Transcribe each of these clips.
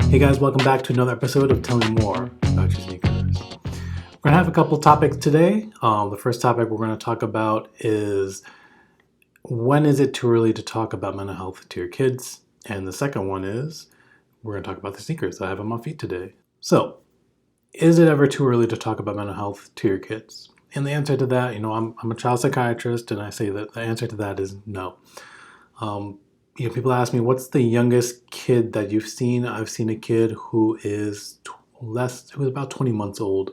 Hey guys, welcome back to another episode of Tell Me More About Your Sneakers. We're going to have a couple topics today. The first topic we're going to talk about is when is it too early to talk about mental health to your kids? And the second one is we're going to talk about the sneakers I have on my feet today. So, is it ever too early to talk about mental health to your kids? And the answer to that, I'm a child psychiatrist, and I say that the answer to that is no. People ask me, what's the youngest kid that you've seen? I've seen a kid who is about 20 months old.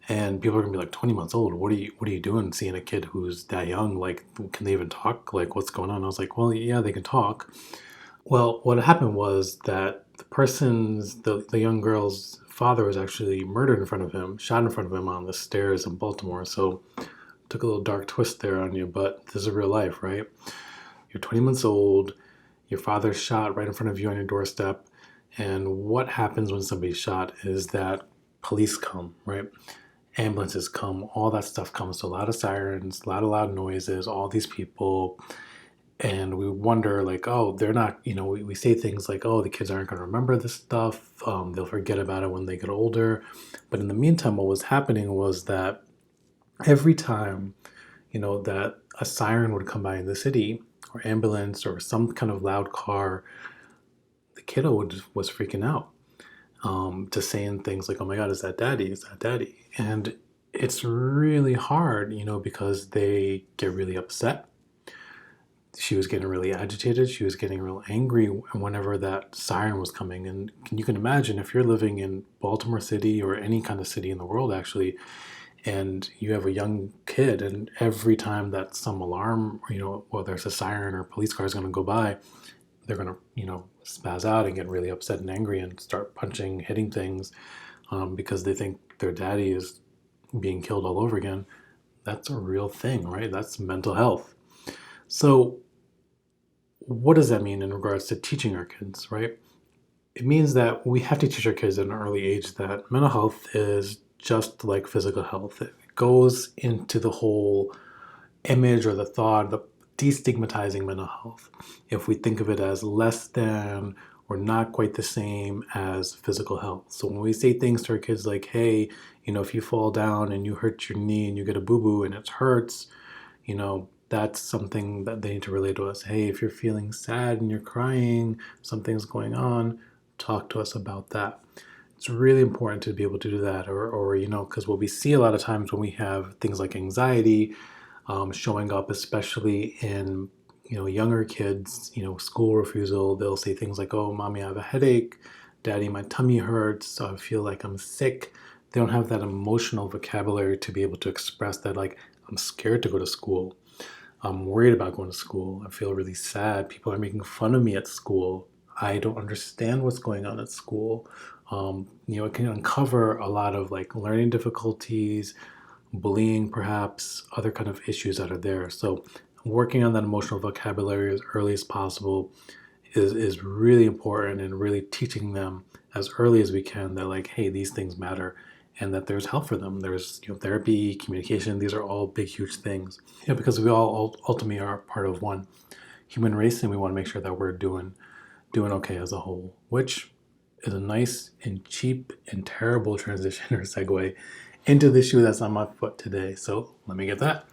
And people are gonna be like, 20 months old? What are you doing seeing a kid who's that young? Like, can they even talk? Like, what's going on? I was like, well, yeah, they can talk. Well, what happened was that the young girl's father was actually murdered in front of him, shot in front of him on the stairs in Baltimore. So took a little dark twist there on you, but this is real life, right? You're 20 months old, your father's shot right in front of you on your doorstep, and what happens when somebody's shot is that police come, right? Ambulances come, all that stuff comes. So a lot of sirens, a lot of loud noises, all these people, and we wonder like, oh, they're not, we say things like, oh, the kids aren't going to remember this stuff. They'll forget about it when they get older. But in the meantime, what was happening was that every time, that a siren would come by in the city, or ambulance, or some kind of loud car, the kiddo was freaking out, to saying things like, oh my God, is that daddy? Is that daddy? And it's really hard, because they get really upset. She was getting really agitated. She was getting real angry whenever that siren was coming. And you can imagine if you're living in Baltimore City or any kind of city in the world, actually, and you have a young kid, and every time that some alarm, there's a siren or police car is going to go by, they're going to, spaz out and get really upset and angry and start punching, hitting things, because they think their daddy is being killed all over again. That's a real thing, right? That's mental health. So what does that mean in regards to teaching our kids, right? It means that we have to teach our kids at an early age that mental health is just like physical health. It goes into the whole image or the thought, the destigmatizing mental health. If we think of it as less than or not quite the same as physical health. So when we say things to our kids like, hey, if you fall down and you hurt your knee and you get a boo-boo and it hurts, that's something that they need to relate to us. Hey, if you're feeling sad and you're crying, something's going on, talk to us about that. It's really important to be able to do that, or because what we see a lot of times when we have things like anxiety showing up, especially in younger kids, school refusal, they'll say things like, oh, mommy, I have a headache, daddy, my tummy hurts, so I feel like I'm sick. They don't have that emotional vocabulary to be able to express that, like, I'm scared to go to school, I'm worried about going to school, I feel really sad, people are making fun of me at school, I don't understand what's going on at school. It can uncover a lot of like learning difficulties, bullying, perhaps other kind of issues that are there. So working on that emotional vocabulary as early as possible is really important, and really teaching them as early as we can that, like, hey, these things matter and that there's help for them. There's therapy, communication. These are all big, huge things. Because we all ultimately are part of one human race, and we want to make sure that we're doing okay as a whole, which is a nice and cheap and terrible transition or segue into the shoe that's on my foot today. So let me get that.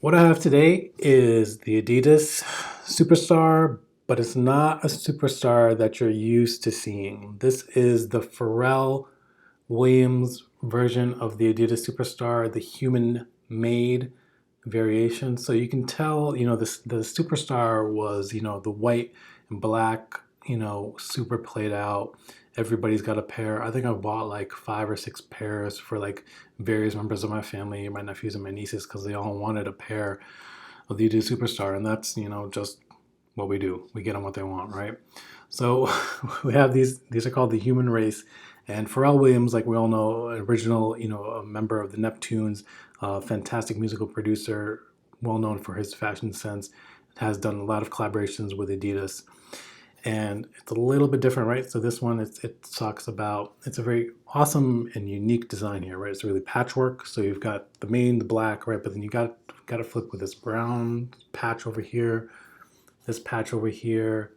What I have today is the Adidas Superstar, but it's not a superstar that you're used to seeing. This is the Pharrell Williams version of the Adidas Superstar, the human made variation. So you can tell, the Superstar was, the white and black, super played out. Everybody's got a pair. I think I bought like 5 or 6 pairs for like various members of my family, my nephews and my nieces, because they all wanted a pair of the Adidas Superstar. And that's, just what we do. We get them what they want, right? So we have these are called the Human Race. And Pharrell Williams, like we all know, original, a member of the Neptunes, fantastic musical producer, well known for his fashion sense, has done a lot of collaborations with Adidas. And it's a little bit different, right? So this one, it talks about, it's a very awesome and unique design here, right? It's really patchwork. So you've got the main, the black, right? But then you got to flip with this brown patch over here, this patch over here,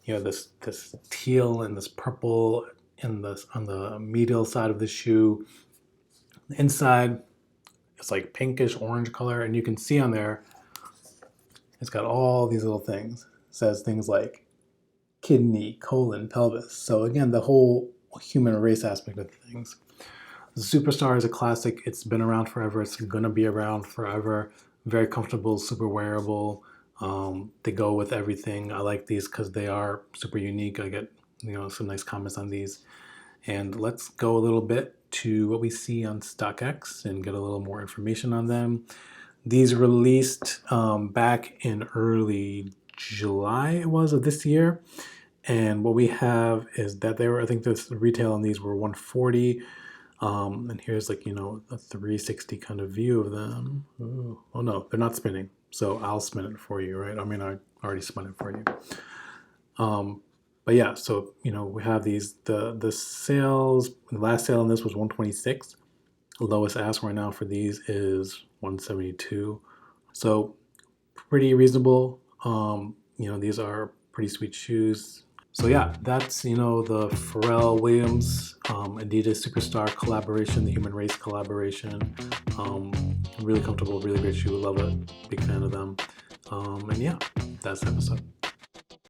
this teal and this purple in this on the medial side of the shoe. The inside, it's like pinkish orange color, and you can see on there, it's got all these little things. It says things like kidney, colon, pelvis. So again, the whole human race aspect of things. The Superstar is a classic. It's been around forever. It's gonna be around forever. Very comfortable, super wearable. They go with everything. I like these because they are super unique. I get some nice comments on these. And let's go a little bit to what we see on StockX and get a little more information on them. These released back in early July, it was, of this year. And what we have is that I think the retail on these were $140. And here's like, a 360 kind of view of them. Ooh. Oh no, they're not spinning. So I'll spin it for you, right? I mean, I already spun it for you. But yeah, so, we have these, the sales, the last sale on this was $126. The lowest ask right now for these is $172. So pretty reasonable. These are pretty sweet shoes. So yeah, that's, the Pharrell Williams Adidas Superstar collaboration, the Human Race collaboration. Really comfortable, really great shoe. Love it. Big fan of them. And yeah, that's the episode.